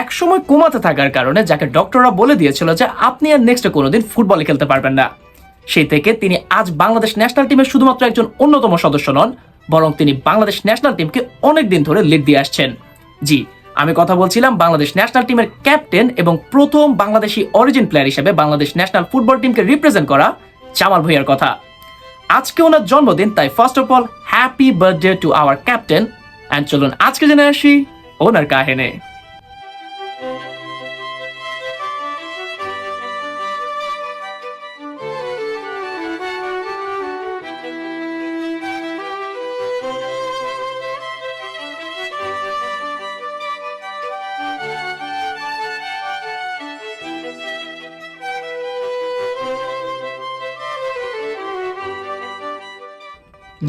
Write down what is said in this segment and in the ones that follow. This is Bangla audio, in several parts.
একসময় কোমাতে থাকার কারণে যাকে ডক্টররা বলে দিয়েছিল যে আপনি আর নেক্সট কোনোদিন ফুটবলে খেলতে পারবেন না, সেই থেকে তিনি আজ বাংলাদেশ ন্যাশনাল টিমের শুধুমাত্র একজন অন্যতম সদস্য নন, বরং তিনি বাংলাদেশ ন্যাশনাল টিমকে অনেক দিন ধরে লিড দিয়ে আসছেন। জি, আমি কথা বলছিলাম বাংলাদেশ ন্যাশনাল টিমের ক্যাপ্টেন এবং প্রথম বাংলাদেশি অরিজিন প্লেয়ার হিসেবে বাংলাদেশ ন্যাশনাল ফুটবল টিমকে রিপ্রেজেন্ট করা জামাল ভুঁইয়ার কথা। আজকে ওনার জন্মদিন, তাই first of all happy birthday to our captain. And চলুন আজকে জেনে আসি ওনার কাহিনী।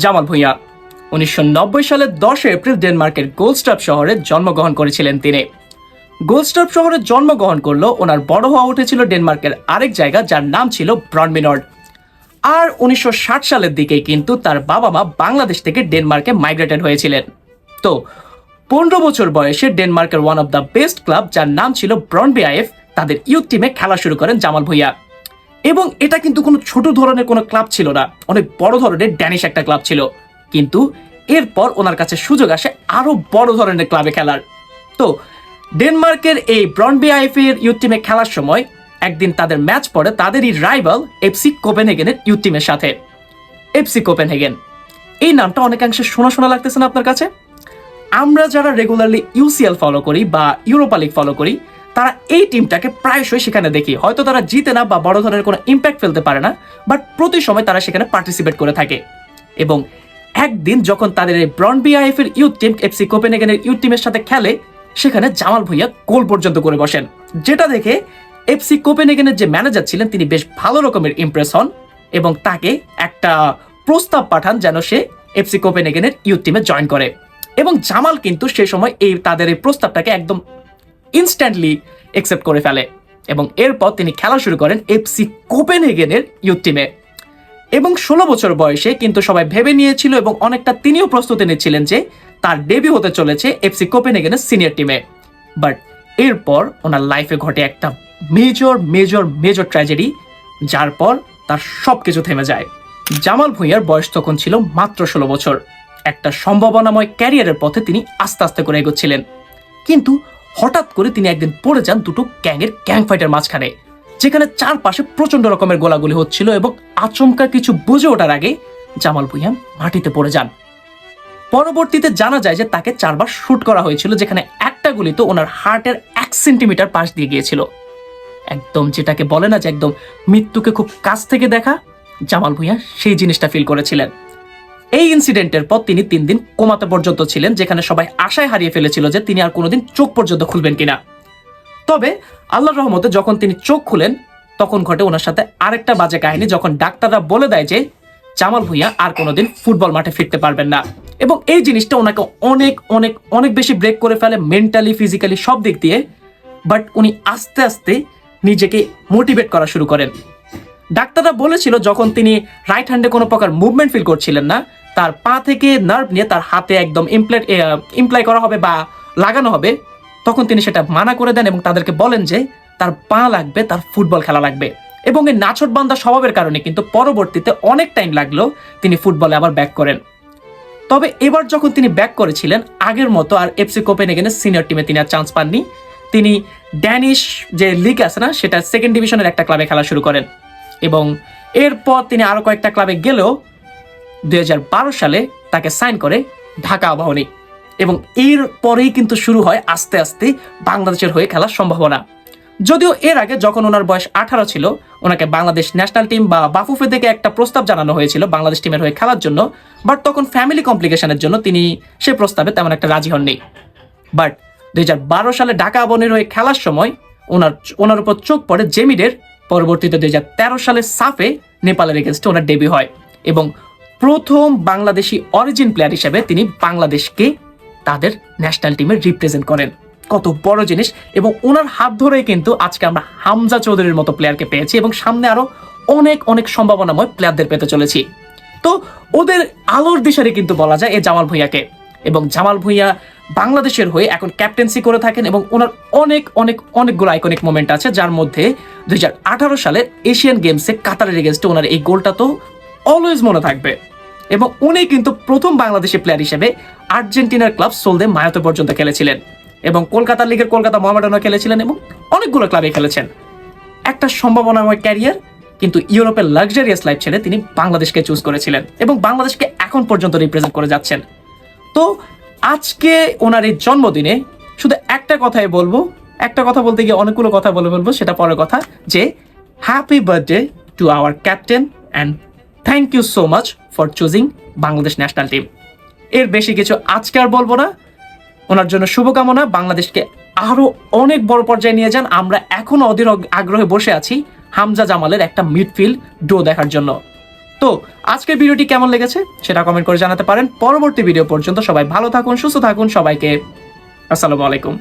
জামাল ভুঁইয়া 1990 সালের 10 এপ্রিল ডেনমার্কের গোলস্টাপ শহরে জন্মগ্রহণ করেছিলেন তিনি। গোলস্টাপ শহরে জন্মগ্রহণ করলেও ওনার বড় হওয়া উঠেছিল ডেনমার্কের আরেক জায়গা যার নাম ছিল ব্রনমিনর্ড। আর 1960 সালের দিকেই কিন্তু তার বাবা মা বাংলাদেশ থেকে ডেনমার্কে মাইগ্রেটেড হয়েছিলেন। তো 15 বছর বয়সে ডেনমার্কের one of the best club যার নাম ছিল ব্রনবি আইএফ, তাদের ইউথ টিমে খেলা শুরু করেন জামাল ভুঁইয়া। এবং এটা কিন্তু কোনো ছোট ধরনের কোনো ক্লাব ছিল না, অনেক বড় ধরনের ড্যানিশ একটা ক্লাব ছিল। কিন্তু এরপর ওনার কাছে সুযোগ আসে আরো বড় ধরনের ক্লাবে খেলার। তো ডেনমার্কের এই ব্রনবি আইএফ এর ইউথ টিমে খেলার সময় একদিন তাদের ম্যাচ পড়ে তাদেরই রাইভাল এফসি কোপেনহেগেনের ইউথ টিমের সাথে। এফসি কোপেনহেগেন এই নামটা অনেকাংশে শোনা শোনা লাগতেছে না আপনার কাছে? আমরা যারা রেগুলারলি ইউসিএল ফলো করি বা ইউরোপা লিগ ফলো করি, তারা এই টিমটাকে প্রায়শই সেখানে দেখি। হয়তো তারা জিতে না বা বড় ধরনের কোনো ইম্প্যাক্ট ফেলতে পারে না, বাট প্রতি সময় তারা সেখানে পার্টিসিপেট করে থাকে। এবং একদিন যখন তাদের এই ব্রনবি আইএফ এর ইউথ টিম এফসি কোপেনহেগেনের ইউথ টিমের সাথে খেলে, সেখানে জামাল ভুঁইয়া গোল পর্যন্ত করে বসেন, যেটা দেখে এফসি কোপেনহেগেনের যে ম্যানেজার ছিলেন তিনি বেশ ভালো রকমের ইমপ্রেস হন এবং তাকে একটা প্রস্তাব পাঠান যেন সে এফসি কোপেনহেগেনের ইউথ টিমে জয়েন করে। এবং জামাল কিন্তু সে সময় তাদের এই প্রস্তাবটাকে একদম ইনস্ট্যান্টলি অ্যাকসেপ্ট করে ফেলে এবং এরপর তিনি খেলা শুরু করেন এফসি কোপেনহেগেনের ইউথ টিমে। এবং 16 বছর বয়সে কিন্তু সবাই ভেবে নিয়েছিল এবং অনেকটা তিনিও প্রস্তুতি নিচ্ছিলেন যে তার ডেবিউ হতে চলেছে এফসি কোপেনহেগেনের সিনিয়র টিমে। বাট এরপর ওনার লাইফে ঘটে একটা মেজর মেজর মেজর ট্র্যাজেডি, যার পর তার সবকিছু থেমে যায়। জামাল ভুঁইয়ার বয়স তখন ছিল মাত্র 16 বছর। একটা সম্ভাবনাময় ক্যারিয়ারের পথে তিনি আস্তে আস্তে করে এগোচ্ছিলেন, কিন্তু হঠাৎ করে তিনি একদিন পড়ে যান দুটো গ্যাং ফাইটের মাঝখানে, যেখানে চারপাশে প্রচন্ড রকমের গোলাগুলি হচ্ছিল এবং আচমকা কিছু বুঝে ওঠার আগে জামাল ভুঁইয়া মাটিতে পড়ে যান। পরবর্তীতে জানা যায় যে তাকে 4 বার শুট করা হয়েছিল, যেখানে একটা গুলি তো ওনার হার্টের 1 সেন্টিমিটার পাশ দিয়ে গিয়েছিল। একদম যেটাকে বলে না যে একদম মৃত্যুকে খুব কাছ থেকে দেখা, জামাল ভুঁইয়া সেই জিনিসটা ফিল করেছিলেন। এই ইনসিডেন্টের পর তিনি 3 দিন কোমাতে পর্যন্ত ছিলেন, যেখানে সবাই আশায় হারিয়ে ফেলেছিল যে তিনি আর কোনোদিন চোখ পর্যন্ত খুলবেন কিনা। তবে আল্লাহর রহমতে যখন তিনি চোখ খুলেন, তখন ঘটে ওনার সাথে আরেকটা বাজে কাহিনী, যখন ডাক্তাররা বলে দেয় যে জামাল ভুঁইয়া আর কোনোদিন ফুটবল মাঠে ফিরতে পারবেন না। এবং এই জিনিসটা ওনাকে অনেক অনেক অনেক বেশি ব্রেক করে ফেলে, মেন্টালি ফিজিক্যালি সব দিক দিয়ে। বাট উনি আস্তে আস্তে নিজেকে মোটিভেট করা শুরু করেন। ডাক্তাররা বলেছিল যখন তিনি রাইট হ্যান্ডে কোনো প্রকার মুভমেন্ট ফিল করছিলেন না, তার পা থেকে নার্ভ নিয়ে তার হাতে একদম ইমপ্লাই করা হবে বা লাগানো হবে, তখন তিনি সেটা মানা করে দেন এবং তাদেরকে বলেন যে তার পা লাগবে, তার ফুটবল খেলা লাগবে। এবং এই নাছোড় বান্দা স্বভাবের কারণে কিন্তু পরবর্তীতে অনেক টাইম লাগলো তিনি ফুটবলে আবার ব্যাক করেন। তবে এবার যখন তিনি ব্যাক করেছিলেন, আগের মতো আর এফসি কোপেনহেগেনের সিনিয়র টিমে তিনি আর চান্স পাননি। তিনি ড্যানিশ যে লিগ আছে না, সেটা 2nd ডিভিশনের একটা ক্লাবে খেলা শুরু করেন এবং এরপর তিনি আরো কয়েকটা ক্লাবে গেলেও 2012 সালে তাকে সাইন করে ঢাকা আবাহনী। এবং এর পরেই কিন্তু শুরু হয় আস্তে আস্তে বাংলাদেশের হয়ে খেলার সম্ভাবনা। যদিও এর আগে যখন ওনার বয়স 18 ছিল, ওনাকে বাংলাদেশ ন্যাশনাল টিম বা বাফুফে থেকে একটা প্রস্তাব জানানো হয়েছিল বাংলাদেশ টিমের হয়ে খেলার জন্য, বাট তখন ফ্যামিলি কমপ্লিকেশনের জন্য তিনি সে প্রস্তাবে তেমন একটা রাজি হননি। বাট 2012 সালে ঢাকা আবাহনীর হয়ে খেলার সময় ওনার উপর চোখ পড়ে জেমিডের। পরবর্তীতে 2013 সালে সাফে নেপালের এগেনস্টে ওনার ডেবিউ হয় এবং প্রথম বাংলাদেশি অরিজিন প্লেয়ার হিসেবে তিনি বাংলাদেশকে তাদের ন্যাশনাল টিমে রিপ্রেজেন্ট করেন। কত বড় জিনিস! এবং ওনার হাত ধরেই কিন্তু আজকে আমরা হামজা চৌধুরীর মতো প্লেয়ারকে পেয়েছি এবং সামনে আরো অনেক অনেক সম্ভাবনাময় প্লেয়ারদের পেতে চলেছি। তো ওদের আলোর দিশারি কিন্তু বলা যায় এই জামাল ভুঁইয়াকে। এবং জামাল ভুঁইয়া বাংলাদেশের হয়ে এখন ক্যাপ্টেন্সি করে থাকেন এবং ওনার অনেকগুলো আইকনিক মোমেন্ট আছে, যার মধ্যে 2018 সালের এশিয়ান গেমসে কাতারের এগেনস্টে ওনার এই গোলটা তো অলওয়েজ মনে থাকবে। এবং উনি কিন্তু প্রথম বাংলাদেশি প্লেয়ার হিসেবে আর্জেন্টিনার ক্লাব সোলদে মায়াতো পর্যন্ত খেলেছিলেন এবং কলকাতা লিগের কলকাতা মোহামেডানও খেলেছিলেন এবং অনেকগুলো ক্লাবে খেলেছেন। একটা সম্ভাবনাময় ক্যারিয়ার, কিন্তু ইউরোপের লাক্সারিয়াস লাইফ ছেড়ে তিনি বাংলাদেশকে চুজ করেছিলেন এবং বাংলাদেশকে এখন পর্যন্ত রিপ্রেজেন্ট করে যাচ্ছেন। তো আজকে ওনার এই জন্মদিনে শুধু একটা কথাই বলবো, একটা কথা বলতে গিয়ে অনেকগুলো কথা বলবো, সেটা পরের কথা, যে happy birthday to our captain and thank you so much for choosing Bangladesh national team. এর বেশি কিছু আজকে আর বলবো না। ওনার জন্য শুভকামনা, বাংলাদেশকে আরো অনেক বড় পর্যায়ে নিয়ে যান। আমরা এখনো অধীর আগ্রহে বসে আছি হামজা জামালের একটা মিডফিল্ড ডো দেখার জন্য। তো আজকের ভিডিওটি কেমন লেগেছে সেটা কমেন্ট করে জানাতে পারেন। পরবর্তী ভিডিও পর্যন্ত সবাই ভালো থাকুন, সুস্থ থাকুন। সবাইকে আসসালামু আলাইকুম।